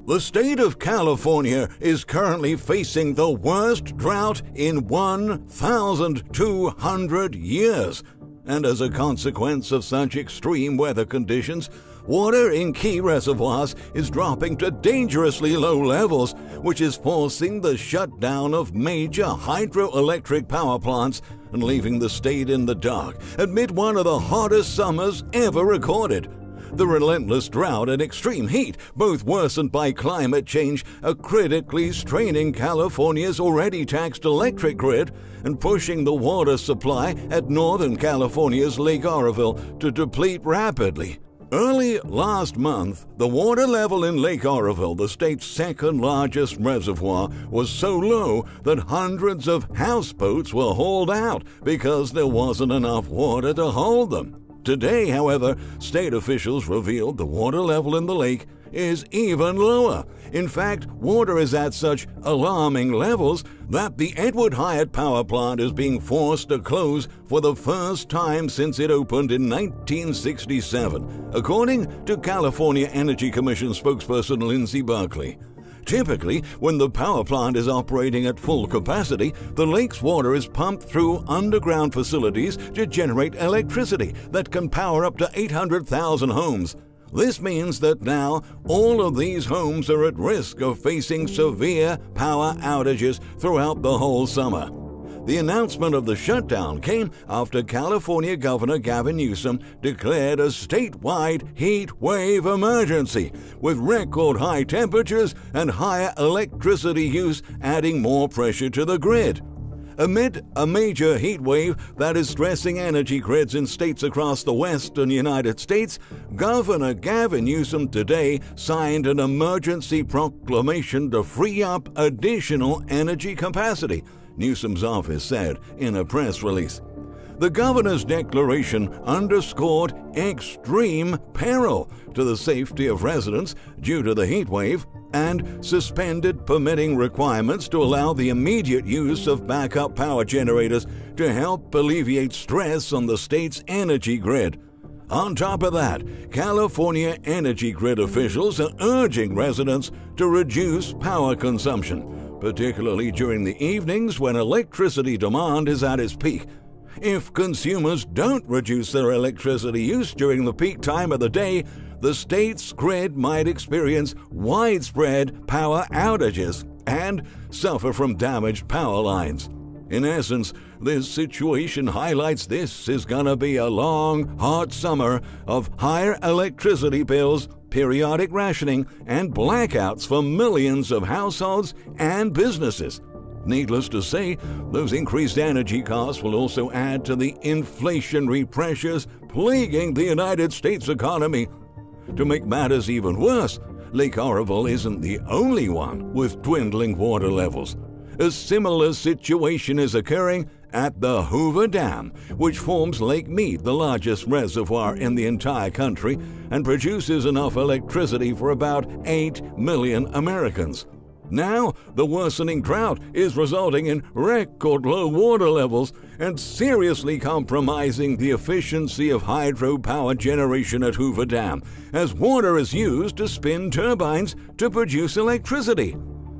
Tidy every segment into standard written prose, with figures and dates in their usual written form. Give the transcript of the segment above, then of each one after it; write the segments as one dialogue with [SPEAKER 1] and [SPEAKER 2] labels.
[SPEAKER 1] The state of California is currently facing the worst drought in 1,200 years, and as a consequence of such extreme weather conditions, water in key reservoirs is dropping to dangerously low levels, which is forcing the shutdown of major hydroelectric power plants and leaving the state in the dark amid one of the hottest summers ever recorded. The relentless drought and extreme heat, both worsened by climate change, are critically straining California's already taxed electric grid and pushing the water supply at Northern California's Lake Oroville to deplete rapidly. Early last month, the water level in Lake Oroville, the state's second largest reservoir, was so low that hundreds of houseboats were hauled out because there wasn't enough water to hold them. Today, however, state officials revealed the water level in the lake is even lower. In fact, water is at such alarming levels that the Edward Hyatt power plant is being forced to close for the first time since it opened in 1967, according to California Energy Commission spokesperson Lindsey Buckley. Typically, when the power plant is operating at full capacity, the lake's water is pumped through underground facilities to generate electricity that can power up to 800,000 homes. This means that now all of these homes are at risk of facing severe power outages throughout the whole summer. The announcement of the shutdown came after California Governor Gavin Newsom declared a statewide heat wave emergency, with record high temperatures and higher electricity use adding more pressure to the grid. Amid a major heat wave that is stressing energy grids in states across the western United States, Governor Gavin Newsom today signed an emergency proclamation to free up additional energy capacity, Newsom's office said in a press release. The governor's declaration underscored extreme peril to the safety of residents due to the heat wave and suspended permitting requirements to allow the immediate use of backup power generators to help alleviate stress on the state's energy grid. On top of that, California energy grid officials are urging residents to reduce power consumption, particularly during the evenings when electricity demand is at its peak. If consumers don't reduce their electricity use during the peak time of the day, the state's grid might experience widespread power outages and suffer from damaged power lines. In essence, this situation highlights this is gonna be a long, hot summer of higher electricity bills, periodic rationing, and blackouts for millions of households and businesses. Needless to say, those increased energy costs will also add to the inflationary pressures plaguing the United States economy. To make matters even worse, Lake Oroville isn't the only one with dwindling water levels. A similar situation is occurring at the Hoover Dam, which forms Lake Mead, the largest reservoir in the entire country, and produces enough electricity for about 8 million Americans. Now, the worsening drought is resulting in record low water levels and seriously compromising the efficiency of hydropower generation at Hoover Dam, as water is used to spin turbines to produce electricity.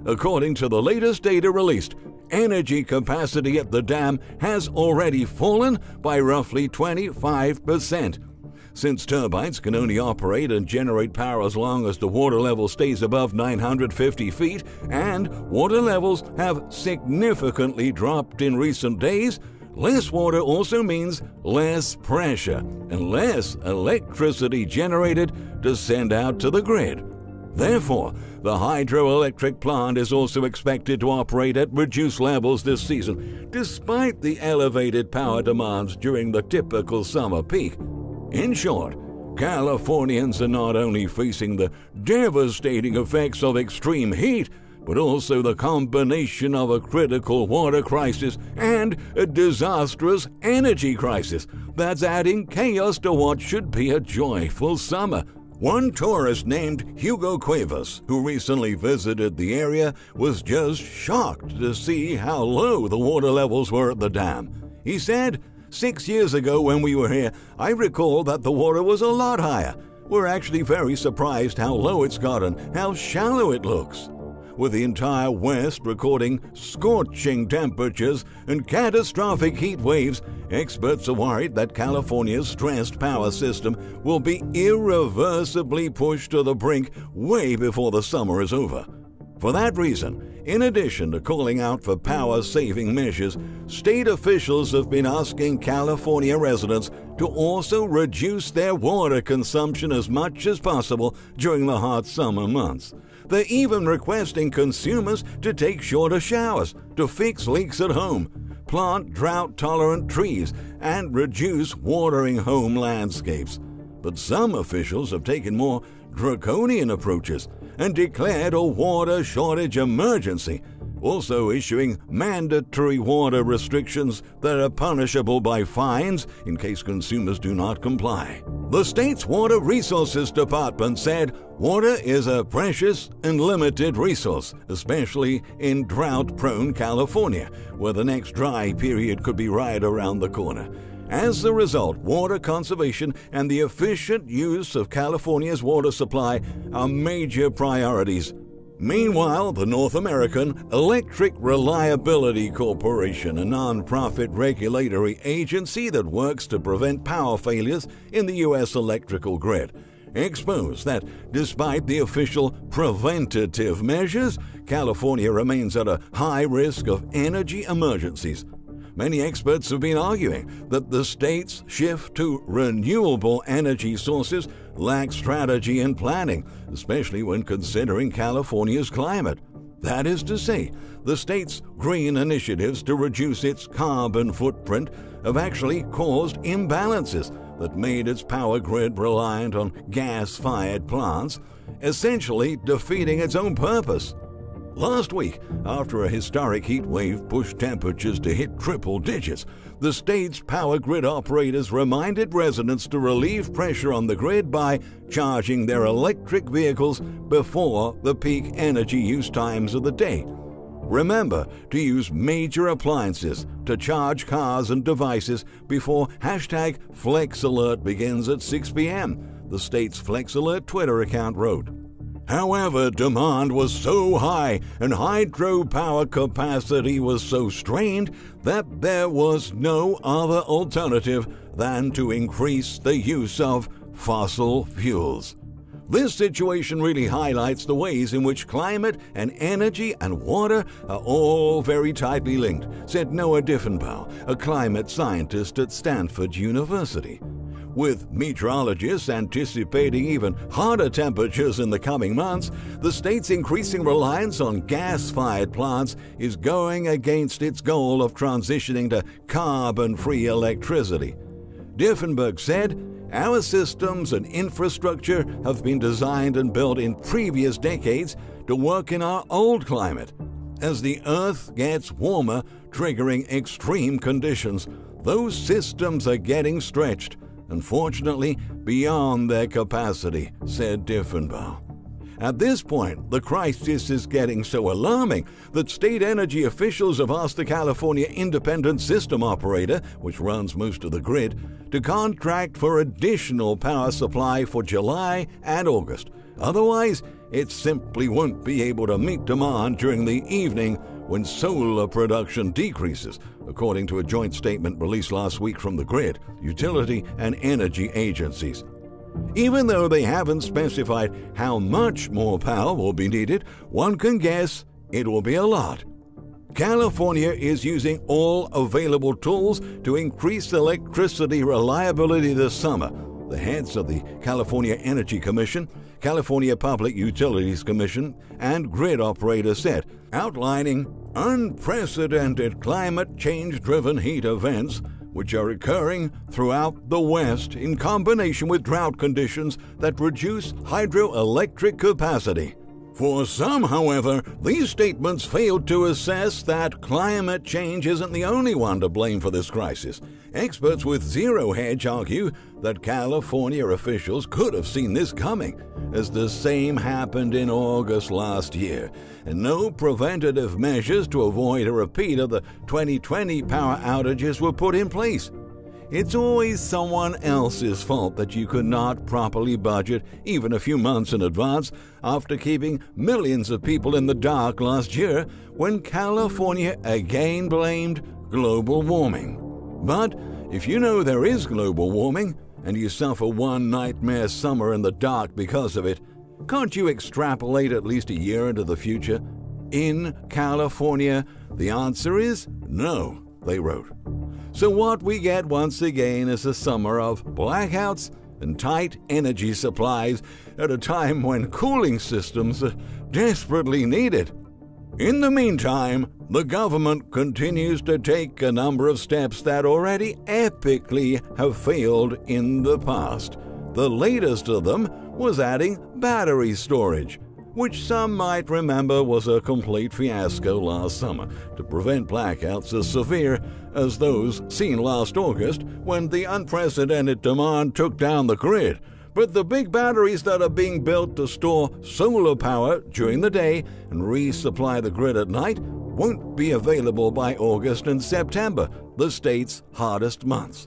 [SPEAKER 1] According to the latest data released, energy capacity at the dam has already fallen by roughly 25%. Since turbines can only operate and generate power as long as the water level stays above 950 feet, and water levels have significantly dropped in recent days, less water also means less pressure and less electricity generated to send out to the grid. Therefore, the hydroelectric plant is also expected to operate at reduced levels this season, despite the elevated power demands during the typical summer peak. In short, Californians are not only facing the devastating effects of extreme heat, but also the combination of a critical water crisis and a disastrous energy crisis that's adding chaos to what should be a joyful summer. One tourist named Hugo Cuevas, who recently visited the area, was just shocked to see how low the water levels were at the dam. He said, 6 years ago when we were here, I recall that the water was a lot higher. we're actually very surprised how low it's got and how shallow it looks. With the entire West recording scorching temperatures and catastrophic heat waves, experts are worried that California's stressed power system will be irreversibly pushed to the brink way before the summer is over. For that reason, in addition to calling out for power-saving measures, state officials have been asking California residents to also reduce their water consumption as much as possible during the hot summer months. They're even requesting consumers to take shorter showers, to fix leaks at home, plant drought-tolerant trees, and reduce watering home landscapes. But some officials have taken more draconian approaches and declared a water shortage emergency, also issuing mandatory water restrictions that are punishable by fines in case consumers do not comply. The state's Water Resources Department said water is a precious and limited resource, especially in drought-prone California, where the next dry period could be right around the corner. As a result, water conservation and the efficient use of California's water supply are major priorities. Meanwhile, the North American Electric Reliability Corporation, a non-profit regulatory agency that works to prevent power failures in the U.S. electrical grid, exposed that despite the official preventative measures, California remains at a high risk of energy emergencies. Many experts have been arguing that the state's shift to renewable energy sources lacks strategy and planning, especially when considering California's climate. That is to say, the state's green initiatives to reduce its carbon footprint have actually caused imbalances that made its power grid reliant on gas-fired plants, essentially defeating its own purpose. Last week, after a historic heat wave pushed temperatures to hit triple digits, the state's power grid operators reminded residents to relieve pressure on the grid by charging their electric vehicles before the peak energy use times of the day. Remember to use major appliances to charge cars and devices before #FlexAlert begins at 6 p.m., the state's FlexAlert Twitter account wrote. However, demand was so high and hydropower capacity was so strained that there was no other alternative than to increase the use of fossil fuels. This situation really highlights the ways in which climate and energy and water are all very tightly linked, said Noah Diffenbaugh, a climate scientist at Stanford University. With meteorologists anticipating even hotter temperatures in the coming months, the state's increasing reliance on gas-fired plants is going against its goal of transitioning to carbon-free electricity. Diffenbaugh said, "Our systems and infrastructure have been designed and built in previous decades to work in our old climate. As the Earth gets warmer, triggering extreme conditions, those systems are getting stretched, unfortunately beyond their capacity," said Diffenbaugh. At this point, the crisis is getting so alarming that state energy officials have asked the California Independent System Operator, which runs most of the grid, to contract for additional power supply for July and August. Otherwise, it simply won't be able to meet demand during the evening when solar production decreases, according to a joint statement released last week from the grid, utility, and energy agencies. Even though they haven't specified how much more power will be needed, one can guess it will be a lot. California is using all available tools to increase electricity reliability this summer, the heads of the California Energy Commission, California Public Utilities Commission, and grid operators said, outlining unprecedented climate change-driven heat events which are occurring throughout the West in combination with drought conditions that reduce hydroelectric capacity. For some, however, these statements failed to assess that climate change isn't the only one to blame for this crisis. Experts with Zero Hedge argue that California officials could have seen this coming, as the same happened in August last year, and no preventative measures to avoid a repeat of the 2020 power outages were put in place. It's always someone else's fault that you could not properly budget even a few months in advance after keeping millions of people in the dark last year when California again blamed global warming. But if you know there is global warming and you suffer one nightmare summer in the dark because of it, can't you extrapolate at least a year into the future? In California, the answer is no, they wrote. So what we get once again is a summer of blackouts and tight energy supplies at a time when cooling systems are desperately needed. In the meantime, the government continues to take a number of steps that already epically have failed in the past. The latest of them was adding battery storage, which some might remember was a complete fiasco last summer to prevent blackouts as severe as those seen last August when the unprecedented demand took down the grid. But the big batteries that are being built to store solar power during the day and resupply the grid at night won't be available by August and September, the state's hottest months.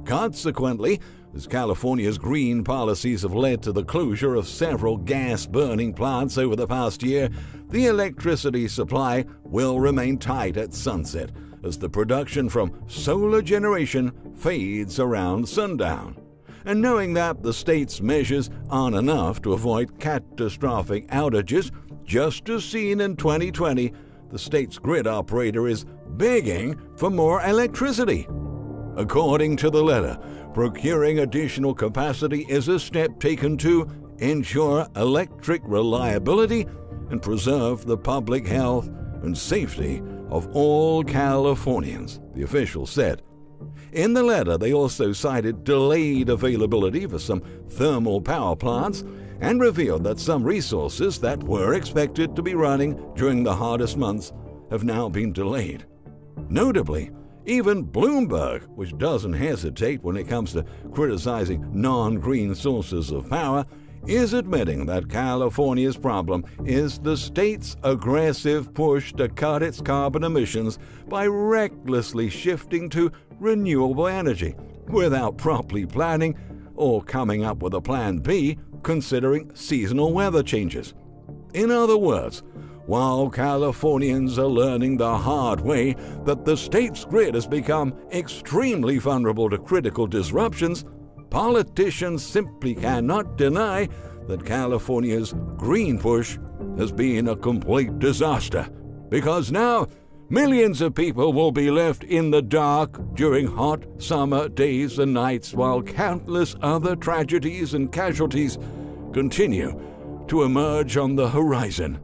[SPEAKER 1] Consequently, as California's green policies have led to the closure of several gas-burning plants over the past year, the electricity supply will remain tight at sunset as the production from solar generation fades around sundown. And knowing that the state's measures aren't enough to avoid catastrophic outages, just as seen in 2020, the state's grid operator is begging for more electricity. According to the letter, procuring additional capacity is a step taken to ensure electric reliability and preserve the public health and safety of all Californians, the official said. In the letter, they also cited delayed availability for some thermal power plants and revealed that some resources that were expected to be running during the hottest months have now been delayed. Notably, even Bloomberg, which doesn't hesitate when it comes to criticizing non-green sources of power, is admitting that California's problem is the state's aggressive push to cut its carbon emissions by recklessly shifting to renewable energy without properly planning or coming up with a plan B considering seasonal weather changes. In other words, while Californians are learning the hard way that the state's grid has become extremely vulnerable to critical disruptions, politicians simply cannot deny that California's green push has been a complete disaster, because now millions of people will be left in the dark during hot summer days and nights while countless other tragedies and casualties continue to emerge on the horizon.